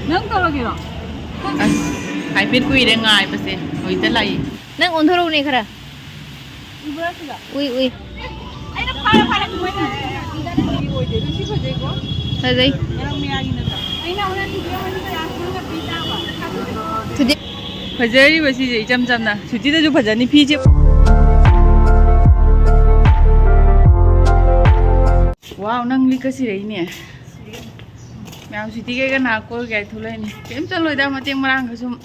Nâng tao kìa. Hai bên quy để ngài bớt xe, ôi tên là gì? Nâng ổn thôi này khờ. Ui ui. Là gì? Phải chơi bớt gì chăm chăm nè, chủ chỉ là chụp phải chơi đi phi chứ. Wow, nâng ly cái gì đấy nè. Mèo suy nghĩ cái nào cô gái thu lên kém cho lôi ra mà tiếng mang cái xung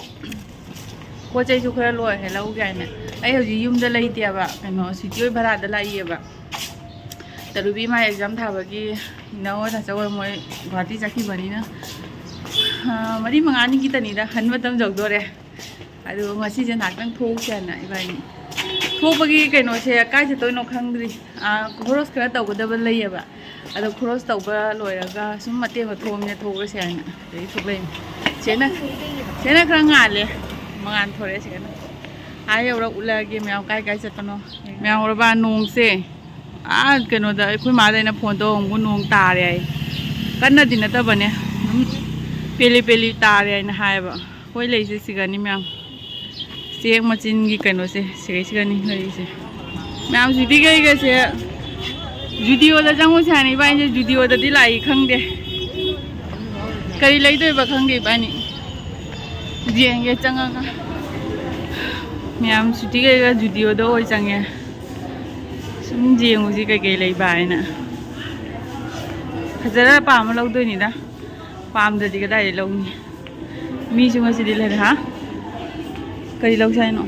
cô chơi chụp cái lôi hay lâu gái nè ấy hồi gì dùng để lấy tiền vậy cái nó suy nghĩ phải để lấy gì vậy tại vì mai exam thảo vậy nó thật sự mới vào tí ra khi vào đi nữa mà đi mang ăn kita nih dah hắn mà tâm dọc rồi đấy aduh ngasih chân hạt đang thu chân này vậy thu bagi cái nó sẽ cái sẽ tôi nó khăng đi cross cái tàu của double lấy vậy ada cross tàu ba lôi ra sum mà tiền của thôm nha thu cái xe này đấy thu lên chế na khăng ngànเลยmang ăn thôi đấy chế na ai ở đâu lagi mèo cái sẽ tao nó mèo ở ba nung xe cái nó đấy khuyên má đây là phone to cũng nung tà đấy cái nào thì nó tao bận nè peli tà đấy na hai vậy khuyên lấy xe cái này mèo xe mà chín cái nó xe cái này lấy xe mèo gì đi cái xe Zudio da jango chani ba ni Zudio da dilai khang de kari lai doi ba khang de ba ni jeng ge changa ka miam suti ge ga Zudio da oi changye sum jeng uji kai lai ba na khajara pa ma lau doi ni da pam da di ga dai lau ni mi chung si di lai ha kari lau chai no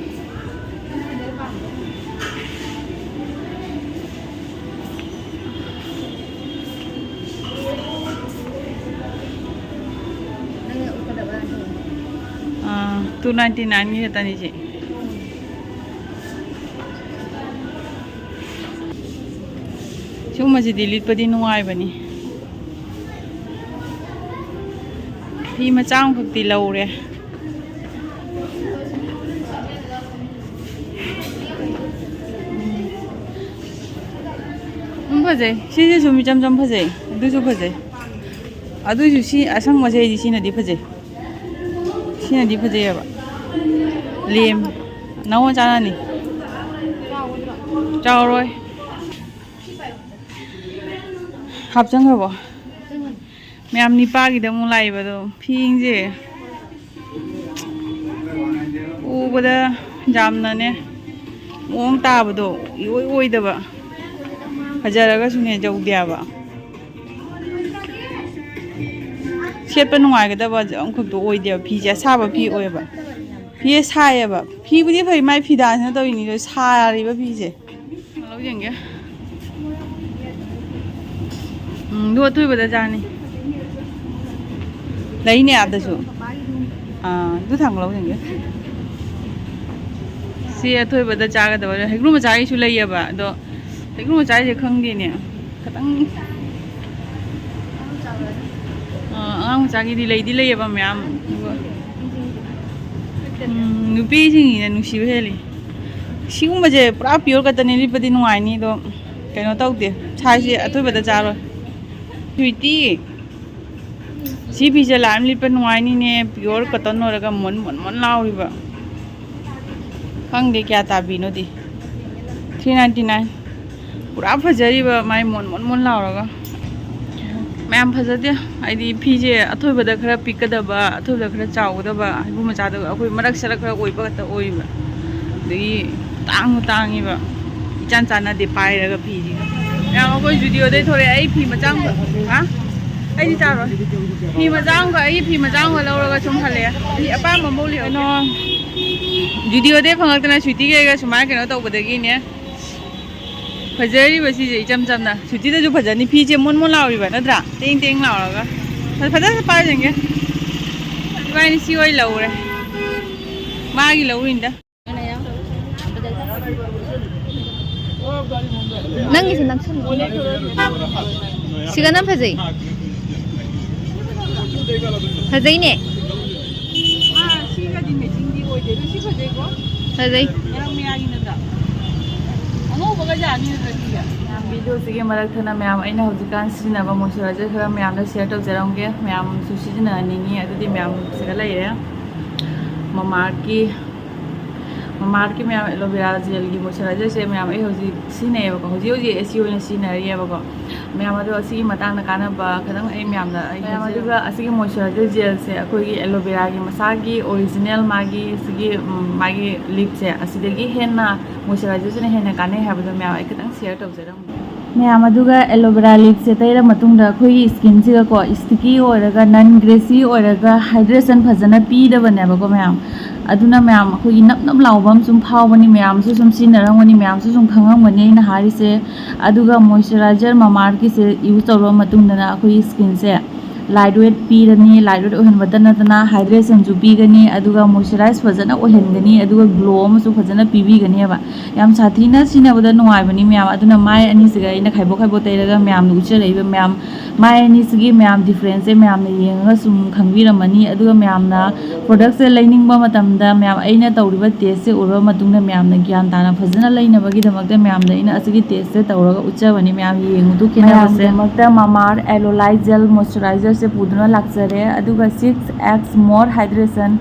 $299 như ta như chị chúng mà chỉ delete đi ngoài vậy nè khi mà trang cực kỳ lâu rồi không phải gì xin chúng mình chăm phải gì đôi chút phải gì đôi chút xin sang mà gì xin là đi phải gì xin là đi phải gì vậy liềm nấu cho nó nè trâu rồi học chẳng rồi bỏ mẹ em đi ba cái đó muốn lại vào đó phiền gì u bây giờ jam nó nè uống ta vào đó ôi đó vậy bây giờ là cái số này giàu đẹp vậy xếp bên ngoài cái đó vào ông cũng đồ ôi đẹp phi giá sao mà phi ôi vậy phi sai vậy phi bây giờ phải mai phi đàn nó tôi nhìn rồi sai rồi phi gì lâu gì vậy đua tôi bây giờ ra này lấy nè à số đứa thằng lâu gì vậy xe thôi bây giờ trả cái đó hết lúc mà trả cái số lấy vậy đó hết lúc mà trả thì không đi nè cái tăng ang chagi di lay ba ma'am nupi singi na nusi heli siung ma je pura pure ka tani ri padi nuai ni do kaino tau de chai si athoi ba da cha ro sweetie si bi je lam li pa nuai ni ne pure ka ton no ra ga mon lau ri ba khang de kya ta bi no di 399 pura phajari ba mai mon lau ra ga ma'am फजदे आइदी फीजे अथोय बदा खरा पिकदबा अथोय बदा खरा चावदबा आइबु मचाद अखोय मरक सरक खरा ओइबा त ओइबा दगी तांगी बा इचान चाना दे पाइरगा फीजी या अखोय जुडियो दे थोरे आई फी मचांग हा आई दि चारो फी मचांग का आई फी मचांग वा लौरगा सुम हले फी अपा ममोली नो जुडियो दे फंगतना सुति गेगा सुमा केनो तौबदगी ने फजरी बसी जे चम ना सुती जो फजनी फी जे मोन लाउरी बा नद्रा टेंग लाउरगा फजा से पा जेंगे बाइनी सी ओइ लौरे मागी लौरिंदा नंगी से नक्सन सिगना फजई ने सिगा दिन में जिंगी ओइ दे सी फजई को फजई यार मियागी नद्रा वीडियो से मरक्थना मैम अना हौजिकान सिजनब मॉइस्चराइजर खरा मैम शेयर तौजरंगे मैम सिजननिंगी अदुदि मैम सिगा लेरे ममार्थ की मैम एलोवेरा जेल की मॉइस्चराइजर से मैम हौजी सिनेबको हौजी एसी ओइना सिनरियबको मैम अदो असि मतंग कानब खदंग मैम मैम मॉइस्चराइजर जेल से अखोगी एलोवेरा की मसागी ओरिजिनल मागी लिप से असिदगी हेन्ना मॉइस्चराइजर से हेन्ना काने हाबदो मैम खदंग शेयर तौजरंग मैम एलोवेरा लिप से तैर अखोगी स्किन से को स्टिकी होरगा नन ग्रेसी होरगा हाइड्रेशन फजना पीदबनेबको मैम अदुना मैम अखोगी नप नप लाउबम सुम फावनी मैम सुम सिनरंगनी मैम सुम खंगंगनी अइना हारिसे अदुगा मॉइस्चराइजर ममार्थ की से यूज तौर मतुंगदना अखोगी स्किन से लाइट वेट पीरनी लाइट वेट ओहनबदा नतना हाइड्रेशन जु पीगनी अदुगा मॉइस्चराइज फजना ओहनगनी अदुगा ग्लो अमसु फजना पीबीगनीबा याम साथीना सिनबदा नुवाइबनी मैम अदुना माय अनि सिगा इना खाइबो तैरगा मैम उचरैबा मैम माय अनि सिगी मैम डिफरेंस मैम ने येंगा सुम खंगबिरमनी अदुगा मैम ना प्रोडक्ट से लेनिंगबा मतमदा मैम अइना तौरिबा टेस्ट से उरबा मतुंगना मैम ने ज्ञान ताना फजना लैनबगी दमकदा मैम ने इना असगी टेस्ट से तौरगा उचबनी मैम येंगुदु केनाबसे दमकदा ममार्थ एलोलाइट जेल मॉइस्चराइजर से पुदुना लाक्चरे अदुगा 6x मोर हाइड्रेशन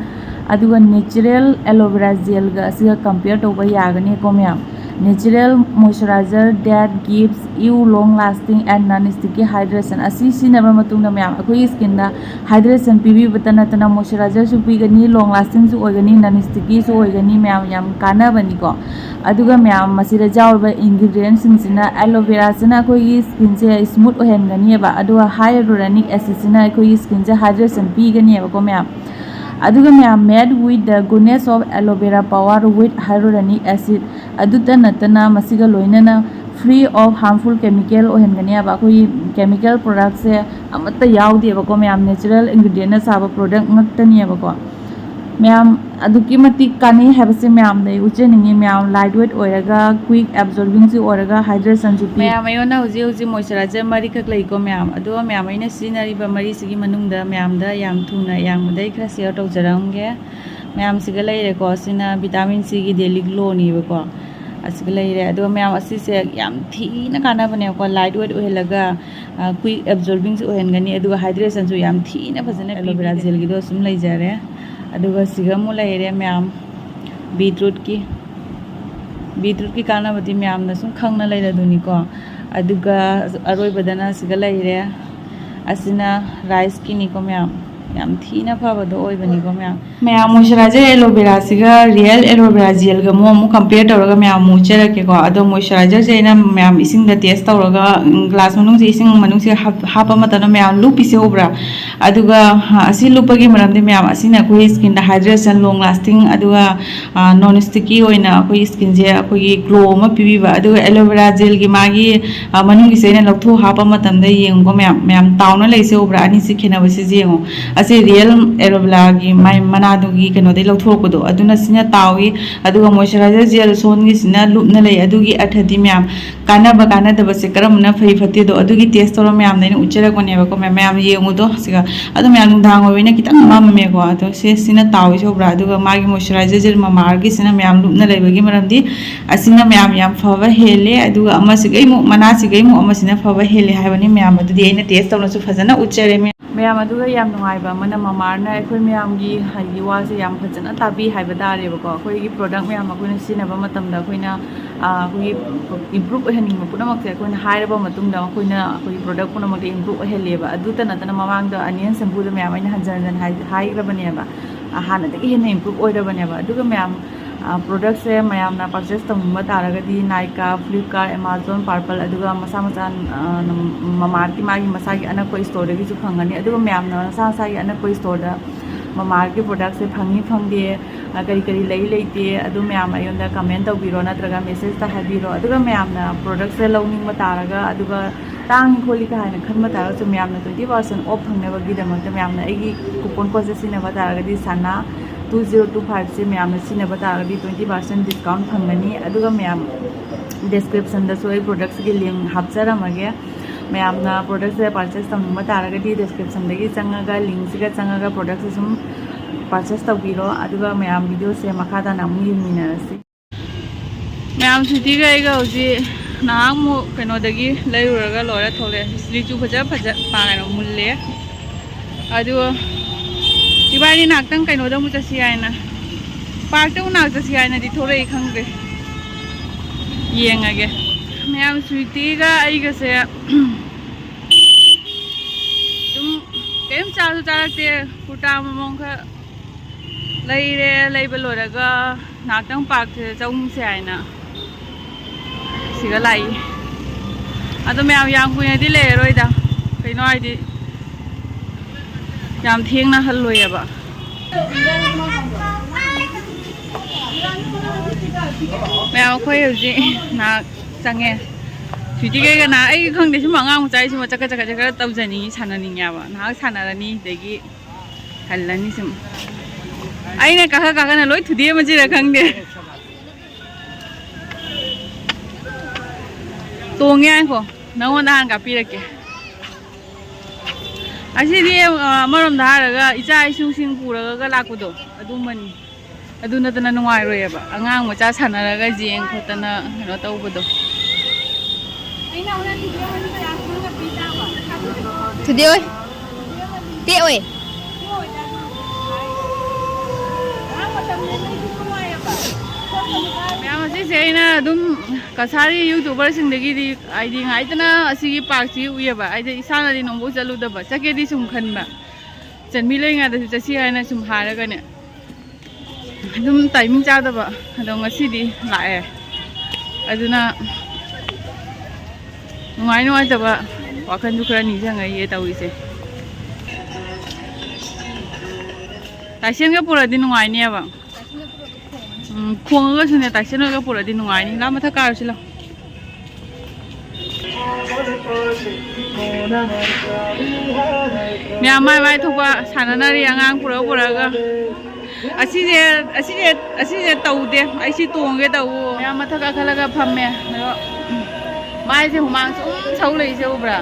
अदुगा नेचुरल एलोवेरा जेल गा सिगा कंपेयर तौबा यागनी को ma'am natural moisturiser that gives you long lasting and non sticky hydration असी सिनबा मतुंगना मैम अखोई स्किन दा हाइड्रेशन पीबीबता नतना मॉइस्चराइजर सु पीगनी लॉन्ग लास्टिंग सु ओइगनी नॉन स्टिकी सु ओइगनी मैम याम कानाबनी को अदुगा मैम मसिदा जावबा इंग्रेडिएंट्स सिंसिना एलोवेरा सिना अखोई स्किन से स्मूथ ओहनगनीबा अदुगा हाइलुरोनिक एसिड सिना अखोई स्किन से हाइड्रेशन पीगनीबा को मैम अदुगा ma'am made with the goodness of aloe vera power with hyaluronic acid अदुता नतना मसिगा लोइनना फ्री ऑफ हार्मफुल केमिकल ओहनगनीबा अखोई केमिकल प्रोडक्ट से अमत्ता यावदेबको मैम नेचुरल इंग्रेडिएंट साबा प्रोडक्ट ngaktaniyabako मैम अदुकी मतिक कानी हैबसे मैम ने उचेनिंगी ma'am light weight ओरगा quick absorbing से ओरगा हाइड्रेशन जु मैम अयोना हुजी मॉइस्चराइजर मरी खक लैको मैम अदो मैम अइना सिनारिबा मरी सिगी मनुंगदा मैम दा याम थुना यांगमदै खरा शेयर तौजरंगे मैम सिगा लैरेको सिना विटामिन सी की डेली ग्लो नीबको असिगा लैरे अदो मैम असि से याम थीना कानाबनेको लाइट वेट ओहेलगा क्विक एब्जॉर्बिंग से ओहेनगनी अदुगा हाइड्रेशन जु याम थीना फजने एलोवेरा जेल गिदो सुम लैजरे अदुगा सिगमु लैरे मैम बीटरूट की कानाबदी मैम ना सुम खंगना लैरदुनिको अदुगा अरोइबदना सिगा लैरे असिना राइस की निको मैम याम थीना फाबदो ओइबनिको मैम मॉइस्चराइजर एलोवेरा सिगा रियल एलोवेरा जेल गा मो कंपेयर तौरगा मैम मुचरकेको अदो मॉइस्चराइजर से ना मैम इसिंग दा टेस्ट तौरगा ग्लास मनुंग से इसिंग मनुंग से हापा मतन मैम लुपी से होब्रा अदुगा असि लुपगी मरमदे मैम असिना कोई स्किन दा हाइड्रेशन लॉन्ग लास्टिंग अदुगा नॉन स्टिकी होइना कोई स्किन जे कोई ग्लो म पीबीबा अदुगा एलोवेरा जेल की मागी मनुंग से ना लौथो हापा मतन दा येंगो मैम ताउना लैसे होब्रा अनि से खेनाबे से जेंगो असे रियल एलोवेरा की my मनादुगी कनोदे लौथोरकोदो अदुना Cina Tawi अदुगा moisturiser jail सोनगी सिना लुपना लै अदुगी अठदी मैम कानादब से करमना फै फतेदो अदुगी टेस्ट तौर मैम ने उचरकोनेबको मैम येंगुदो सिगा अदो मैम नुंदांग ओइना कितंग मम्मेको अदो से सिना तावी सोब्रा अदुगा मागी मॉइस्चराइजर जेल ममार्थ की सिना मैम लुपना लैबगी मरमदी असिना मैम याम फबा हेले अदुगा अमसिगैमु मनासिगैमु अमसिना फबा हेले हाइबनी मैम अदुदी अइना टेस्ट तौरसु फजना उचरे मैम अदुगा याम नुंगाइबा मना ममार्थ अखोई मैम की हाई वासे याम फजना ताबी हाइबा दारेबको अखोई प्रोडक्ट मैम अखोइना सिनबा मतमदा अखोइना अखोई इम्प्रूव ओहनिंग पुनमक अखोइना हाइरबा मतुंगदा अखोइना अखोई प्रोडक्ट पुनमक इम्प्रूव ओहलेबा अदुता नतना ममांगदा अनियन शैम्पूदा मैम अइना हंजन हाइरबनेबा हानदगी हेन्ना इम्प्रूव ओइरबनेबा अदुगा मैम प्रोडक्ट से मैम परचेस तौनिंग तारगदी नाइका फ्लिपकार्ट एमाजोन पर्पल अदुगा मसा मसा ममार्थ की मागी मसा की अनक स्टोर की फंगनी अदुगा मैम मसा मसा की अनक स्टोर ममार्थ के प्रोडक्ट से फंगी फंगदे करी करी लेते अदु मैम अयोंदा कमेंट तौबीरो नत्रगा मेसेज ता हाइबीरो अदुगा मैम प्रोडक्ट से लौनिंग तारगा अदुगा तांग खोली का है खन तारगसु मैम 20% ऑफ फंगनेबगीदमक्ता मैम अगी कूपन कोड से सिनबा तारगदी सना 2025 से मैम सिनबा तारगदी 20% डिस्काउंट फंगनी अदुगा मैम डिस्क्रिप्शन दसु ए प्रोडक्ट्स की लिंक हापचरमगे मैम प्रोडक्ट से परचेस तौनिंग तारगदी डिस्क्रिप्शन दगी चंगागा लिंक से चंगागा प्रोडक्ट से सुम परचेस तौबीरो अदुगा मैम वीडियो से मखादा नाम येंगमिनरसी मैम सुटीगा आइगा होजी नाम मो कनोदगी लेउरगा लोरा थोले लिचु फजा फजा पानो मुल्ले अदु इबानी नाक्तंग कनोदा मु चसी आइना पार्क उ नाक चसी आइना दि थोरे खंगदे येंगागे मैम सुटीगा आइगा से तुम केम चालू चारते कुटा ममोंग ख लेरे लेबे लोरगा नाक्तंग पार्क चौम से आइना सिगा लाई अदो मैम याम कुइनादि लेरोइदा कइनो आइदि याम थेंगना हल्लोयबा मैम खोय हजि ना चंगे सुटी के ना आई खंगदे सुम अंगांग चाइ सुम चका चका चका तौजनी साननियाबा ना सानारनी देगी हल्लनी सुम आइने काका काका ना लोय थुदे मजिरा खंगदे तोंगे को नंगोंदा हान का पिरके असिदि मरम धारगा इचा इसुसिंग पुरगा लाकुदो अदुमनी अदु नतना नुवाय रोयबा अंगांग मचा सानरगा जेंग खतना no तौबदो Zudio ơi. Tiệu ơi. Ma'am से अदुम कसारी यूट्यूबर सिंदगी आइदी गाइतना असिगी पार्क सी उयबा आइदे इसानादि नोंबो चलुदबा चकेदि सुम खनबा चनमी लेंगा द चसी हायना सुम हारगने अदुम टाइमिंग चादबा अदो ngasiदी लाए अदुना नुंगाइ नुंगाइतबा वाखन खरा निजंगाइ ये तौइसे ताइसेनगा पुरादि नुंगाइनियाबा खोंगा सुने ताइसेनगा पुरादि नुंगाइनि ला मथा कारसिला म्याम माइ माइ थोपा साननारि आंगांग पुरागा असिजे तौदे आइसि तोंगे तौ म्याम मथा का खलगा फम्मे माइ से हुमांग सुम सौ लैसे उब्रा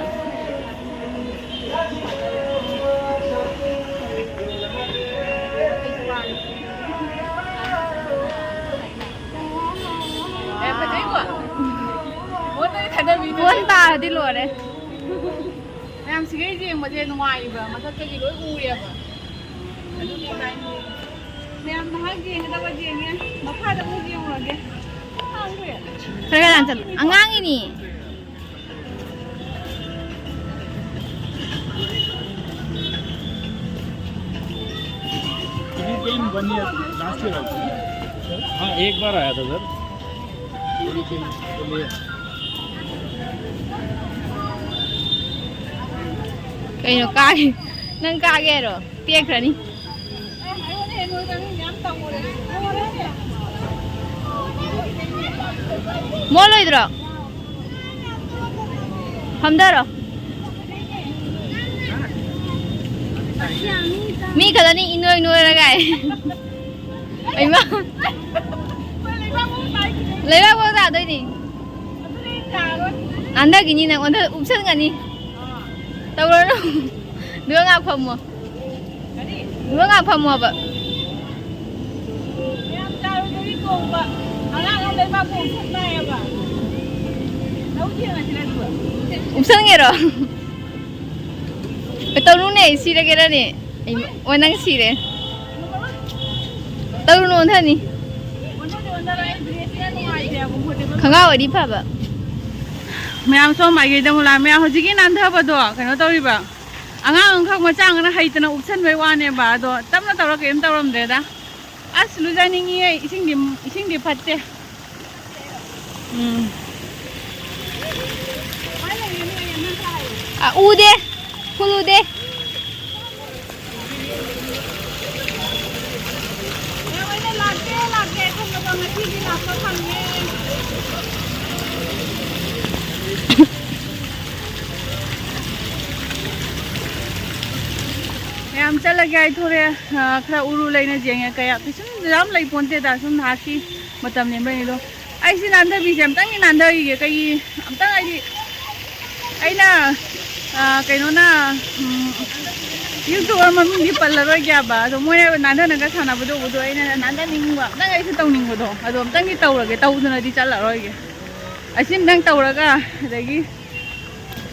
Cuốn ta đi lùa đấy. Em xí cái gì mà trên ngoài mà thật cái gì đối u vậy mà. Em nói gì người ta có gì nhé, nó khai được gì rồi kìa. Không được. Cái làm sao? Ăn ngang cái gì? Last year हाँ एक बार आया था sir Cái nó cay, nâng cay ghê rồi, tiếc rồi đi. Mua lời rồi, không được rồi. Mi cái đó đi nuôi nuôi ra cái, ấy mà, lấy bao bao giờ đây đi, ăn được cái gì này, ăn được úp sân cái gì. Tao nói nó nước ngọc phẩm mà nước ngọc phẩm mà vậy úp sân nghe rồi tao lúc này xì ra cái đó nè ôi năng xì đấy tao lúc nôn thế nè không ngao đi phá vậy ma'am सो माइगे दमुला ma'am हजिकी नांथबदो कनो तौरिबा आंगांग खक मचांगना हैतना उपसन बै वाने बा दो तमना तौरा केम तौरमदेदा अस लुजानिंगी इसिंगदि फत्ते ude kulude मैम चल गया थोड़े खरा उरु लेने जेंगे कया पिसुम जाम लै पोंते दा सुम हाकी मतम ने बनि लो आइसि नांदा बिजेम तंग नांदा गे कई अमतंग आइदि आइना ꯀꯩꯅꯣꯅ ꯌꯨꯇꯨꯕꯔ ꯃꯃꯤꯡꯗꯤ ꯄꯜꯂꯔꯣꯏ ꯌꯥꯕ ꯑꯗꯣ ꯃꯣꯏꯅ ꯅꯥꯟꯊꯅꯒ ꯁꯥꯟꯅꯕꯗꯣ ꯎꯕꯗꯣ ꯑꯩꯅ ꯅꯥꯟꯊꯅꯤꯡꯕ ꯅꯪ ꯑꯩꯁꯨ ꯇꯧꯅꯤꯡꯕꯗꯣ ꯑꯗꯣ ꯑꯝꯇꯪꯗꯤ ꯇꯧꯔꯒꯦ ꯇꯧꯗꯅꯗꯤ ꯆꯠꯂꯔꯣꯏꯒꯦ ꯑꯁꯤꯝꯇꯪ ꯇꯧꯔꯒ ꯑꯗꯒꯤ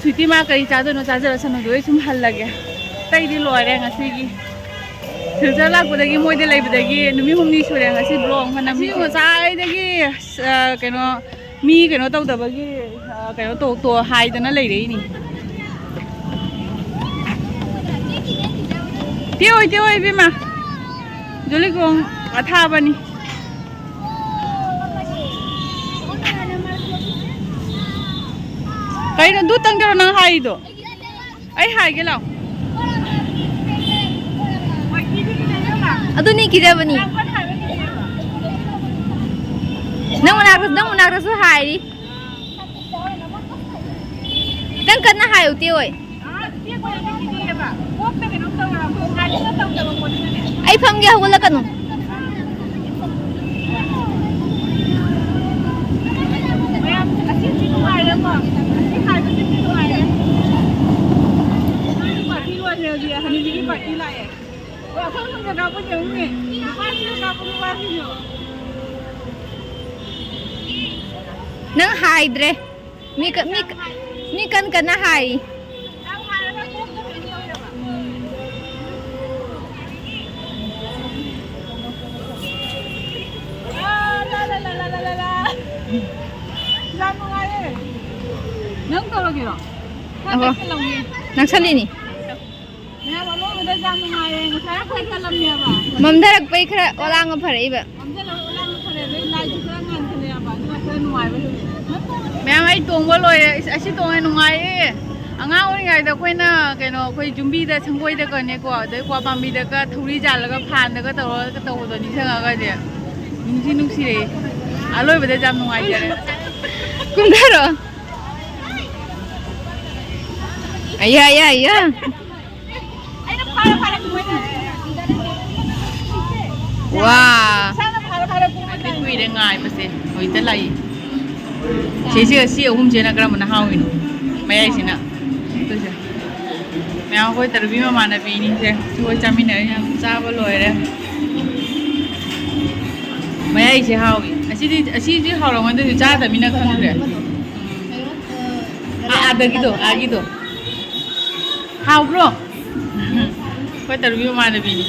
ꯁ꯭ꯋꯤꯇꯤ ꯃꯥ ꯀꯔꯤ ꯆꯥꯗꯣꯏꯅꯣ ꯆꯥꯖꯔꯁꯅꯨꯗꯣ ꯑꯩ ꯁꯨꯝ ꯍꯜꯂꯒꯦ ꯑꯇꯩꯗꯤ ꯂꯣꯏꯔꯦ ꯉꯁꯤꯒꯤ ꯁꯤꯜꯆꯔ ꯂꯥꯛꯄꯗꯒꯤ ꯃꯣꯏꯗ ꯂꯩꯕꯗꯒꯤ ꯅꯨꯃꯤꯠ 6ꯅꯤ ꯁꯨꯔꯦ ꯉꯁꯤ ꯕ꯭ꯂꯣꯛ ꯑꯃ ꯅꯝꯃꯤ ꯉꯁꯥꯏꯗꯒꯤ ꯀꯩꯅꯣ ꯃꯤ ꯀꯩꯅꯣ ꯇꯧꯗꯕꯒꯤ ꯀꯩꯅꯣ ꯍꯥꯏꯗꯅ ꯂꯩꯔꯛꯏꯅꯤ ꯇꯦꯑꯣꯏ ꯏꯕꯦꯝꯃ ꯖꯣꯂꯤꯒꯣꯡ ꯑꯊꯥꯕꯅꯤ ꯀꯩꯅꯣ ꯗꯨꯇꯪꯗꯔꯣ ꯅꯪ ꯍꯥꯏꯗꯣ ꯑꯩ ꯍꯥꯏꯒꯦ ꯂꯥꯛꯑꯣ ꯑꯗꯨꯅꯤ ꯀꯤꯖꯕꯅꯤ ꯅꯪ ꯃꯅꯥꯛꯇꯁꯨ ꯍꯥꯏꯔꯤ ꯈꯤꯇꯪ ꯀꯟꯅ ꯍꯥꯏꯌꯨ ꯇꯦꯑꯣꯏ ꯑꯩ ꯐꯝꯒꯦ ꯍꯧꯒꯠꯂꯛꯀꯅꯨ nang haidre mi kan kana hai nang tawagiro nang salini Mamdarak pai khara olang pharaiba ma'am आई टोंग लोरे असी टोंगे नुंगाई अङांग ओरिङाइदा अखोइना कइनो अखोइ जुम्बीदा संगोइदा कनेको अदै क्वा पाम्बीदागा थौरी जालगा फानदागा तौबदो निसंगागा जे नुंसिरे अलोइबदा जाम नुंगाइ जरे कुंदारो आया वाह कुइरे ngai base hoita lai ꯁꯤ ꯑꯍꯨꯝꯁꯤꯅ ꯀꯔꯝꯕꯅ ꯍꯥꯎꯏꯅꯣ ꯃꯌꯥꯏꯁꯤꯅ ꯑꯗꯨꯁꯦ ꯃꯌꯥꯝ ꯑꯩꯈꯣꯏ ꯇꯔꯕꯤ ꯃꯃꯥꯟꯅꯕꯤꯅꯤꯁꯦ ꯑꯩꯈꯣꯏ ꯆꯥꯃꯤꯟꯅꯔꯦ ꯌꯥꯝ ꯆꯥꯕ ꯂꯣꯏꯔꯦ ꯃꯌꯥꯏꯁꯦ ꯍꯥꯎꯏ ꯑꯁꯤꯗꯤ ꯍꯥꯎꯔꯝꯒꯅꯤ ꯑꯗꯨꯁꯨ ꯆꯥꯗꯕꯅꯤꯅ ꯈꯪꯗ꯭ꯔꯦ ꯑꯥꯒꯤꯗꯣ ꯍꯥꯎꯕ꯭ꯔꯣ ꯑꯩꯈꯣꯏ ꯇꯔꯕꯤ ꯃꯃꯥꯟꯅꯕꯤꯅꯤ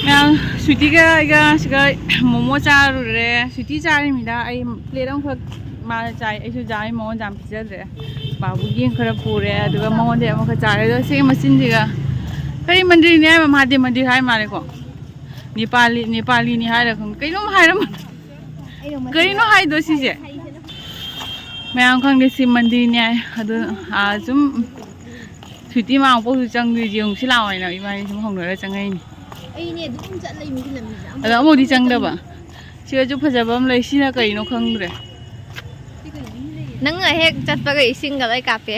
ꯃꯌꯥꯝ ꯁ꯭ꯋꯤꯇꯤꯒ ꯑꯩꯒ ꯁꯤꯒ ꯃꯣꯃꯣ ꯆꯥꯔꯨꯔꯦ ꯁ꯭ꯋꯤꯇꯤ ꯆꯥꯔꯤꯃꯤꯗ ꯑꯩ ꯄ꯭ꯂꯦꯠ ꯑꯃꯈꯛ ꯃꯥꯅ ꯆꯥꯏ ꯑꯩꯁꯨ ꯆꯥꯏ ꯃꯉꯣꯟꯗ ꯌꯥꯝ ꯄꯤꯖꯗ꯭ꯔꯦ ꯕꯥꯕꯨ ꯌꯦꯟ ꯈꯔ ꯄꯨꯔꯦ ꯑꯗꯨꯒ ꯃꯉꯣꯟꯗ ꯑꯃꯈꯛ ꯆꯥꯔꯦ ꯑꯗꯣ ꯁꯤꯒꯤ ꯃꯆꯤꯟꯁꯤꯒ ꯀꯔꯤ ꯃꯟꯗꯤꯔꯅꯤ ꯍꯥꯏꯕ ꯃꯍꯥꯗꯦꯕ ꯃꯟꯗꯤꯔ ꯍꯥꯏ ꯃꯥꯜꯂꯦꯀꯣ ꯅꯦꯄꯥꯂꯤꯅꯤ ꯍꯥꯏꯔ ꯈꯪꯗꯦ ꯀꯩꯅꯣꯝ ꯍꯥꯏꯔꯝꯃꯅꯤ ꯀꯔꯤꯅꯣ ꯍꯥꯏꯗꯣ ꯁꯤꯁꯦ ꯃꯌꯥꯝ ꯈꯪꯗꯦ ꯁꯤ ꯃꯟꯗꯤꯔꯅꯤ ꯍꯥꯏ ꯑꯗꯨ ꯁꯨꯝ ꯁ꯭ꯋꯤꯇꯤ ꯃꯥꯡꯄꯣꯛꯁꯨ ꯆꯪꯗꯣꯏꯁꯦ ꯌꯦꯡꯉꯨ ꯁꯤ ꯂꯥꯛꯑꯣꯏꯅ ꯏꯕꯥꯅꯤ ꯁꯨꯝ ꯍꯧꯅꯔ ꯆꯪꯉꯛꯏꯅꯤ ꯑꯗꯣ ꯑꯃꯨꯛꯗꯤ ꯆꯪꯗꯕ ꯁꯤꯒꯁꯨ ꯐꯖꯕ ꯑꯃ ꯂꯩ ꯁꯤꯅ ꯀꯩꯅꯣ ꯈꯪꯗ꯭ꯔꯦ nang hek chatpaga isingga lai kape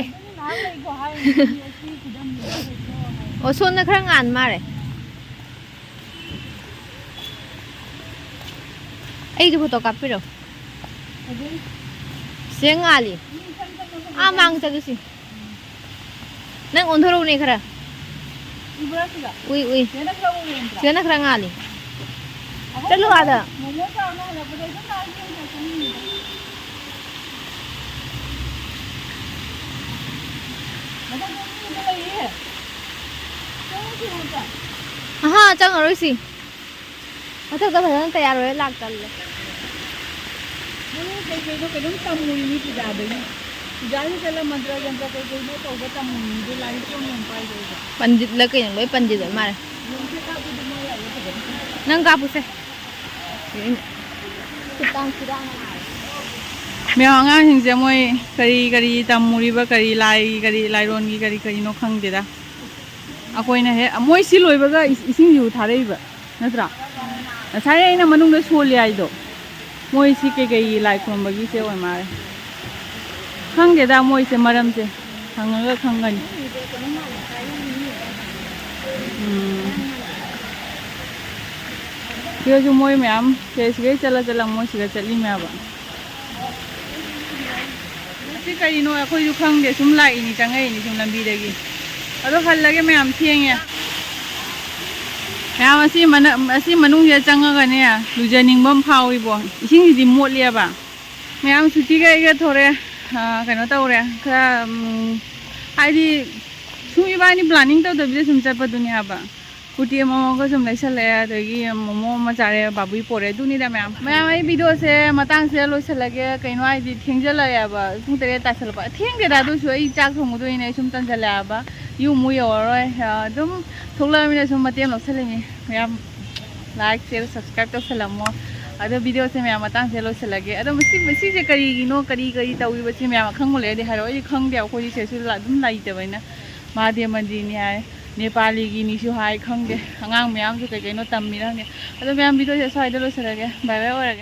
o sonna khara ngan mare ai ju photo kapiro sengali amang chadusi nang ondhoro ne khara ui sena khara ngali chalu ada हाँ चल और इसी अच्छा तो भजन तैयार हो लाग चल ले कहीं तमुनी पूजा दे पूजा ही चला मंत्र जंत्र कोई न तो वो तमुनी जो लाई क्यों नहीं पाई देगा पंडित लगे हैं लोग पंडित है मारे नंगा पुसे मैं आंगा हिंसे मोई करी तमुरीबा करी लाइरोन की करी नो खंग देदा अखोइना हे मोई सि लोइबगा इसिंग यु थारेइबा नत्रा सारे आइना मनुंग सोले आइदो मोई सि के लाइ खोमबगी से ओइ मारे खंग देदा मोई से मरम से खंगगा खंगनी यो मोई मैम से चला मोई सिगा चली मैबा ꯁꯤ ꯀꯔꯤꯅꯣ ꯑꯩꯈꯣꯏꯁꯨ ꯈꯪꯗꯦ ꯁꯨꯝ ꯂꯥꯛꯏꯅꯤ ꯆꯪꯉꯛꯏꯅꯤ ꯁꯨꯝ ꯂꯝꯕꯤꯗꯒꯤ ꯑꯗꯣ ꯍꯜꯂꯒꯦ ꯃꯌꯥꯝ ꯊꯦꯡꯉꯦ ꯃꯌꯥꯝ ꯑꯁꯤ ꯃꯅꯨꯡꯁꯤꯗ ꯆꯪꯉꯒꯅꯦ ꯂꯨꯖꯅꯤꯡꯕ ꯑꯃ ꯐꯥꯎꯏꯕꯣ ꯏꯁꯤꯡꯁꯤꯗꯤ ꯃꯣꯠꯂꯦꯕ ꯃꯌꯥꯝ ꯁꯨꯇꯤꯒ ꯑꯩꯒ ꯊꯣꯔꯦ ꯀꯩꯅꯣ ꯇꯧꯔꯦ ꯈꯔ ꯍꯥꯏꯗꯤ ꯁꯨꯝ ꯏꯕꯥꯅꯤ ꯄ꯭ꯂꯥꯅꯤꯡ ꯇꯧꯗꯕꯤꯗ ꯁꯨꯝ ꯆꯠꯄꯗꯨꯅꯤ ꯍꯥꯏꯕ ꯀꯨꯔꯇꯤ ꯑꯃꯒ ꯁꯨꯝ ꯂꯩꯁꯜꯂꯛꯑꯦ ꯑꯗꯒꯤ ꯃꯣꯃꯣ ꯑꯃ ꯆꯥꯔꯦ ꯕꯥꯕꯨꯏ ꯄꯣꯔꯦ ꯑꯗꯨꯅꯤꯗ ꯃꯌꯥꯝ ꯑꯩ ꯚꯤꯗꯤꯑꯣꯁꯦ ꯃꯇꯥꯡꯁꯤꯗ ꯂꯣꯏꯁꯤꯜꯂꯒꯦ ꯀꯩꯅꯣ ꯍꯥꯏꯗꯤ ꯊꯦꯡꯖꯜꯂꯛꯑꯦꯕ ꯄꯨꯡ 3 ꯇꯥꯁꯜꯂꯛꯄ ꯊꯦꯡꯗꯦꯗ ꯑꯗꯨꯁꯨ ꯑꯩ ꯆꯥꯛ ꯊꯣꯡꯒꯗꯣꯏꯅꯦ ꯁꯨꯝ ꯇꯟꯁꯤꯜꯂꯛꯑꯦꯕ ꯌꯨꯝꯃꯨ ꯌꯧꯔꯔꯣꯏ ꯑꯗꯨꯝ ꯊꯣꯛꯂꯛꯑꯃꯤꯅ ꯁꯨꯝ ꯃꯇꯦꯡ ꯂꯧꯁꯤꯜꯂꯤꯅꯤ ꯃꯌꯥꯝ ꯂꯥꯏꯛ ꯁꯦꯌꯔ ꯁꯕꯁꯀ꯭राꯏꯕ ꯇꯧꯁꯜꯂꯝꯃꯣ ꯑꯗꯣ ꯚꯤꯗꯤꯑꯣꯁꯦ ꯃꯌꯥꯝ ꯃꯇꯥꯡꯁꯤꯗ ꯂꯣꯏꯁꯤꯜꯂꯒꯦ ꯑꯗꯣ ꯃꯁꯤꯁꯦ ꯀꯔꯤꯒꯤꯅꯣ ꯀꯔꯤ ꯇꯧꯔꯤꯕꯁꯤ ꯃꯌꯥꯝ ꯈꯪꯕ ꯂꯩꯔꯗꯤ ꯍꯥꯏꯔꯛꯑꯣ ꯑꯩꯗꯤ ꯈꯪꯗꯦ ꯑꯩꯈꯣꯏꯗꯤ ꯁꯤꯗꯁꯨ ꯑꯗꯨꯝ ꯂꯩꯇꯕꯅꯤꯅ ꯃꯥꯗꯦ ꯃꯟꯗꯤꯔꯅꯤ ꯍꯥꯏ ꯅꯦꯄꯥꯂꯤꯒꯤꯅꯤꯁꯨ ꯍꯥꯏ ꯈꯪꯗꯦ ꯑꯉꯥꯡ ꯃꯌꯥꯝꯁꯨ ꯀꯩꯅꯣ ꯇꯝꯃꯤꯔ ꯈꯪꯗꯦ ꯑꯗꯣ ꯃꯌꯥꯝ ꯚꯤꯗꯤꯑꯣꯁꯦ ꯁ꯭ꯋꯥꯏꯗ ꯂꯣꯏꯁꯤꯜꯂꯒꯦ ꯕꯥꯏ ꯕꯥꯏ ꯑꯣꯏꯔꯒꯦ